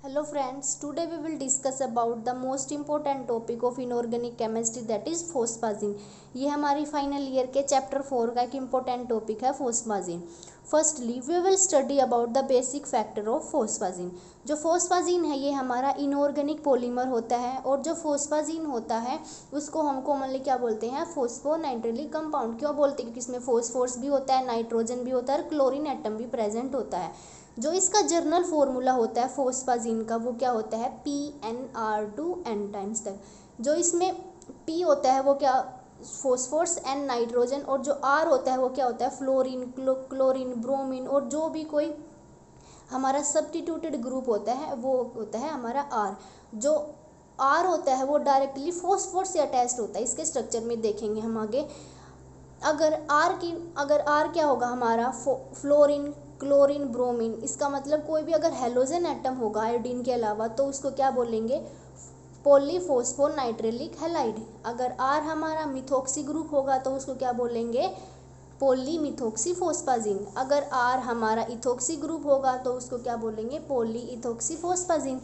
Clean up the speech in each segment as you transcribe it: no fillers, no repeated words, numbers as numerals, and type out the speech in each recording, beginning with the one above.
Hello friends, today we will discuss about the most important topic of inorganic chemistry that is फोस्फाजिन। ये हमारी final year के chapter 4 का एक important topic है phosphazene. Firstly we will study about the basic factor of phosphazene. जो phosphazene है ये हमारा इनऑर्गेनिक पॉलीमर होता है और जो फोस्फाजिन होता है उसको हम कॉमनली क्या बोलते हैं, फोस्फोनाइट्रिलिक कंपाउंड। क्यों बोलते हैं? क्योंकि इसमें फोस्फोरस भी होता है, नाइट्रोजन भी होता है और क्लोरीन एटम भी प्रेजेंट होता है। जो इसका जर्नल फॉर्मूला होता है फोस्फाजिन का वो क्या होता है, PnR2n टाइम्स तक। जो इसमें P होता है वो क्या, फोस्फोरस, N नाइट्रोजन, और जो R होता है वो क्या होता है, फ्लोरीन, क्लोरीन, ब्रोमीन, और जो भी कोई हमारा सब्स्टिट्यूटेड ग्रुप होता है वो होता है हमारा R। जो R होता है वो डायरेक्टली फोस्फोरस से अटैच्ड होता है। इसके स्ट्रक्चर में देखेंगे हम आगे। अगर R क्या होगा हमारा, फ्लोरीन, क्लोरीन, ब्रोमीन, इसका मतलब कोई भी अगर हेलोजन एटम होगा आयोडीन के अलावा तो उसको क्या बोलेंगे, पॉलीफॉस्फोनाइट्रिलिक हैलाइड। अगर R हमारा मिथॉक्सी ग्रुप होगा तो उसको क्या बोलेंगे, पॉलीमिथॉक्सीफॉस्फाजिन। अगर R हमारा इथॉक्सी ग्रुप होगा तो उसको क्या बोलेंगे, पॉलीइथॉक्सीफॉस्फाजिन।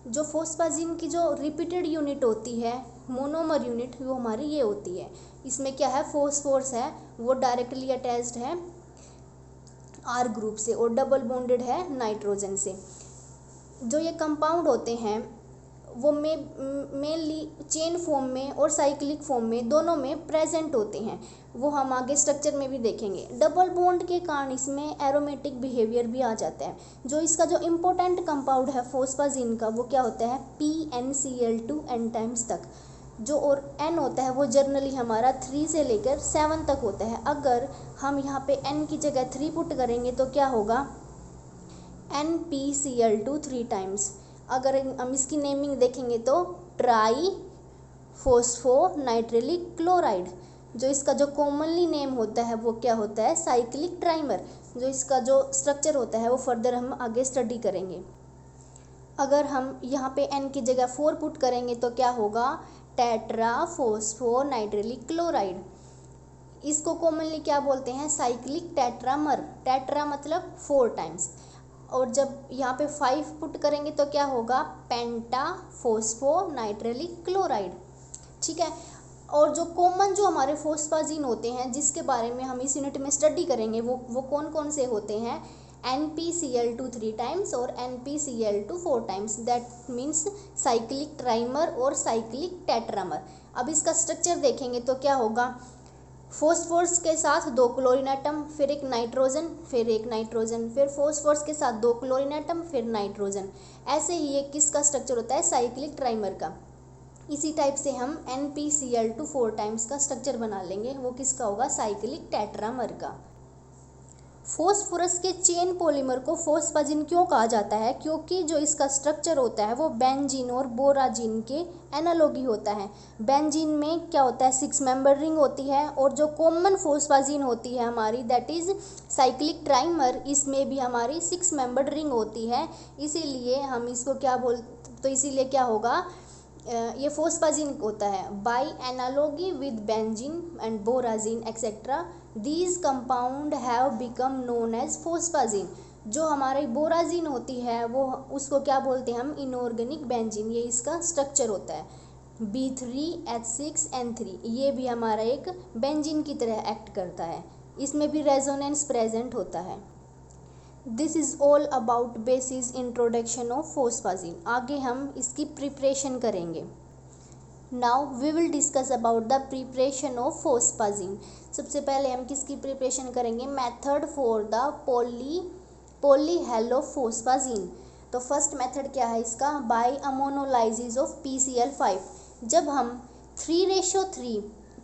जो फोस्फाजिन की जो रिपीटेड यूनिट होती है, मोनोमर यूनिट, वो हमारी ये होती है। इसमें क्या है, फोस्फोरस है वो डायरेक्टली अटैच्ड है R ग्रुप से और डबल बॉन्डेड है नाइट्रोजन से। जो ये कंपाउंड होते हैं वो मेनली चेन फॉर्म में और साइक्लिक फॉर्म में दोनों में प्रेजेंट होते हैं। वो हम आगे स्ट्रक्चर में भी देखेंगे। डबल बॉन्ड के कारण इसमें एरोमेटिक बिहेवियर भी आ जाता है। जो इसका जो इम्पोर्टेंट कंपाउंड है फोस्फाजिन का वो क्या होता है, PnCl2n टाइम्स तक। जो और N होता है वो जर्नली हमारा 3 से लेकर 7 तक होता है। अगर हम यहाँ पे N की जगह 3 पुट करेंगे तो क्या होगा, NpCl2 3 टाइम्स। अगर हम इसकी नेमिंग देखेंगे तो ट्राई फोस्फोनाइट्रिलिक क्लोराइड। जो इसका जो कॉमनली नेम होता है वो क्या होता है, साइक्लिक ट्राइमर। जो इसका जो स्ट्रक्चर होता है वो फर्दर हम आगे स्टडी करेंगे। अगर हम यहाँ पे N की जगह 4 पुट करेंगे तो क्या होगा, टेट्रा फोस्फोनाइट्रिलिक क्लोराइड। इसको कॉमनली क्या बोलते हैं, साइक्लिक टेट्रामर। टेट्रा मतलब 4 टाइम्स। और जब यहाँ पे 5 पुट करेंगे तो क्या होगा, पेंटा फोस्फोनाइट्रिलिक क्लोराइड। ठीक है। और जो कॉमन जो हमारे फोस्फाजिन होते हैं जिसके बारे में हम इस यूनिट में स्टडी करेंगे वो कौन कौन से होते हैं, NpCl2 3 टाइम्स और NpCl2 4 times. That means cyclic trimer और साइक्लिक टेट्रामर। अब इसका स्ट्रक्चर देखेंगे तो क्या होगा, फोस्फोरस के साथ 2 क्लोरीन एटम, फिर एक नाइट्रोजन, फिर एक नाइट्रोजन, फिर फोस्फोरस के साथ 2 क्लोरीन एटम, फिर नाइट्रोजन। ऐसे ही ये किसका स्ट्रक्चर होता है, साइक्लिक ट्राइमर का। इसी टाइप से हम NpCl2 4 टाइम्स का स्ट्रक्चर बना लेंगे। वो किसका होगा, साइक्लिक टेट्रामर का। फोस्फोरस के चेन पॉलीमर को फोस्फाजिन क्यों कहा जाता है, क्योंकि जो इसका स्ट्रक्चर होता है वो बेंजीन और बोराजिन के एनालॉगी होता है। बेंजीन में क्या होता है, 6 मेंबर रिंग होती है, और जो कॉमन फोस्फाजिन होती है हमारी दैट इज साइक्लिक ट्राइमर, इसमें भी हमारी 6 मेंबर रिंग होती है। इसीलिए हम इसको क्या तो इसीलिए क्या होगा, ये फोस्फाजिन होता है। By analogy with benzene and borazine etcetera these compounds have become known as phosphazene. जो हमारी बोराजिन होती है वो उसको क्या बोलते हैं हम, इनऑर्गेनिक बेंजीन। ये इसका स्ट्रक्चर होता है। B3H6N3 ये भी हमारा एक बेंजीन की तरह एक्ट करता है। इसमें भी रेजोनेंस प्रेजेंट होता है। This is all about basis introduction of phosphazene. आगे हम इसकी प्रिपरेशन करेंगे। Now we will discuss about the preparation of phosphazene. सबसे पहले हम किसकी प्रिपरेशन करेंगे, मेथड फॉर द पॉलीहेलोफोस्फाजिन। तो फर्स्ट मेथड क्या है इसका, बाय अमोनोलाइसिस ऑफ PCl5। जब हम 3:3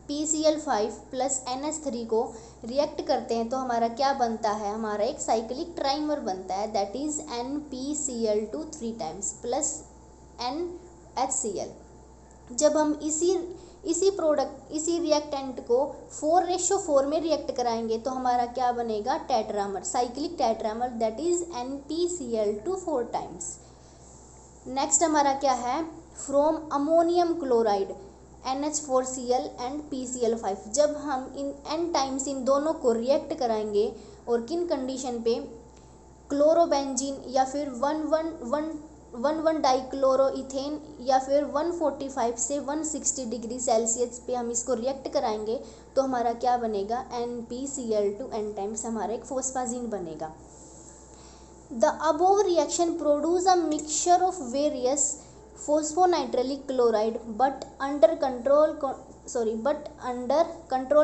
PCl5 प्लस NH3 को रिएक्ट करते हैं तो हमारा क्या बनता है, हमारा एक साइक्लिक ट्राइमर बनता है that is NpCl2 3 times plus NHCl। जब हम इसी रिएक्टेंट को 4:4 में रिएक्ट कराएंगे तो हमारा क्या बनेगा, tetramer, cyclic tetramer that is NpCl2 4 times. Next हमारा क्या है, from ammonium chloride NH4Cl and PCl5। जब हम इन n टाइम्स इन दोनों को रिएक्ट कराएंगे और किन कंडीशन पे, क्लोरोबेंजीन या फिर 1,1,1 1,1 डाइक्लोरोइथेन या फिर 145 से 160 डिग्री सेल्सियस पे हम इसको रिएक्ट कराएंगे तो हमारा क्या बनेगा, NPCl2 n टाइम्स हमारा एक फोस्फाजीन बनेगा। The above reaction produce a mixture of various phosphonitrile chloride but under control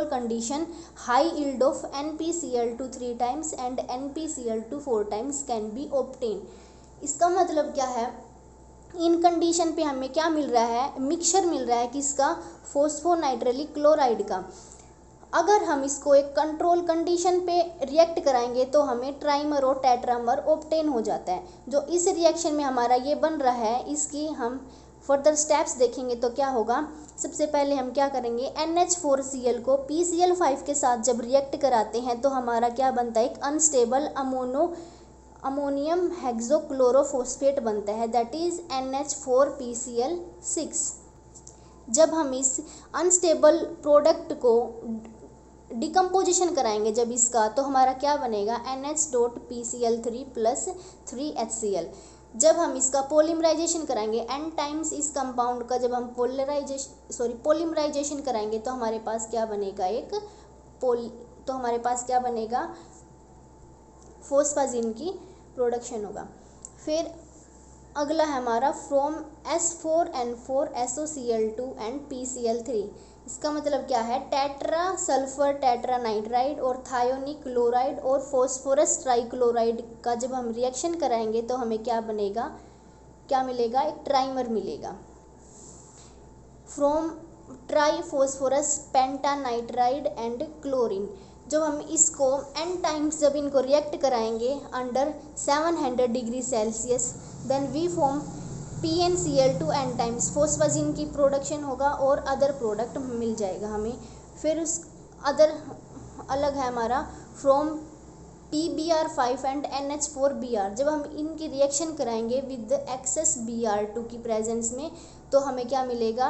condition high yield of NPCl2 3 times and NPCl2 4 times can be obtained। इसका मतलब क्या है, इन कंडीशन पे हमें क्या मिल रहा है, मिक्सचर मिल रहा है किसका, फोस्फोनाइट्रिलिक क्लोराइड का। अगर हम इसको एक कंट्रोल कंडीशन पे रिएक्ट कराएंगे तो हमें ट्राइमर और टेट्रामर ऑब्टेन हो जाता है। जो इस रिएक्शन में हमारा ये बन रहा है, इसकी हम फर्दर स्टेप्स देखेंगे तो क्या होगा। सबसे पहले हम क्या करेंगे, NH4Cl को PCl5 के साथ जब रिएक्ट कराते हैं तो हमारा क्या बनता है, एक अनस्टेबल अमोनियम हेक्सोक्लोरोफॉस्फेट बनता है, दैट इज NH4PCl6। जब हम इस अनस्टेबल प्रोडक्ट को डिकम्पोजिशन कराएंगे जब इसका, तो हमारा क्या बनेगा, NH.PCl3 प्लस 3HCl। जब हम इसका पोलिमराइजेशन कराएंगे n टाइम्स इस कंपाउंड का, जब हम पोलिमराइजेशन कराएंगे तो हमारे पास क्या बनेगा, तो हमारे पास क्या बनेगा, फोस्फाजीन की प्रोडक्शन होगा। फिर अगला है हमारा फ्रॉम S4N4SOCl2 एंड PCl3। इसका मतलब क्या है, टेट्रा सल्फर टेट्रानाइट्राइड और थायोनिक क्लोराइड और फॉस्फोरस ट्राइक्लोराइड का जब हम रिएक्शन कराएंगे तो हमें क्या बनेगा, क्या मिलेगा, एक ट्राइमर मिलेगा। From triphosphorus pentanitride and chlorine, जब हम इसको n टाइम्स जब इनको रिएक्ट कराएंगे under 700 degree Celsius, then we form PnCl2 n times, phosphazene की प्रोडक्शन होगा और अदर प्रोडक्ट मिल जाएगा हमें। फिर उस अदर अलग है हमारा फ्रॉम PBr5 एंड NH4Br, जब हम इनकी रिएक्शन कराएंगे विद एक्सेस Br2 की प्रेजेंस में तो हमें क्या मिलेगा,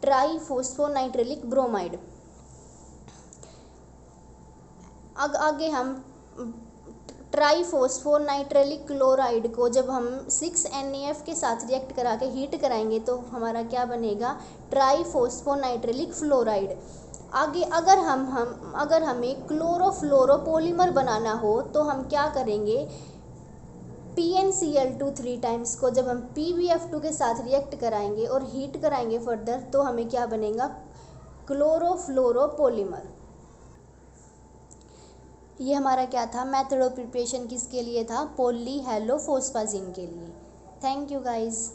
ट्राईफॉस्फोनाइट्रिलिक ब्रोमाइड। आगे हम ट्राईफॉस्फोनाइट्रिलिक क्लोराइड को जब हम 6NaF के साथ रिएक्ट करा के हीट कराएंगे तो हमारा क्या बनेगा, ट्राईफॉस्फोनाइट्रिलिक फ्लोराइड। आगे अगर हमें क्लोरोफ्लोरोपोलीमर बनाना हो तो हम क्या करेंगे, PnCl2 3 टाइम्स को जब हम PbF2 के साथ रिएक्ट कराएंगे और हीट कराएंगे फर्दर तो हमें क्या बनेगा, क्लोरोफ्लोरोपोलीमर। ये हमारा क्या था, मेथड ऑफ प्रिपरेशन किसके लिए था, पॉलीहेलोफॉस्फाजीन के लिए। Thank you guys.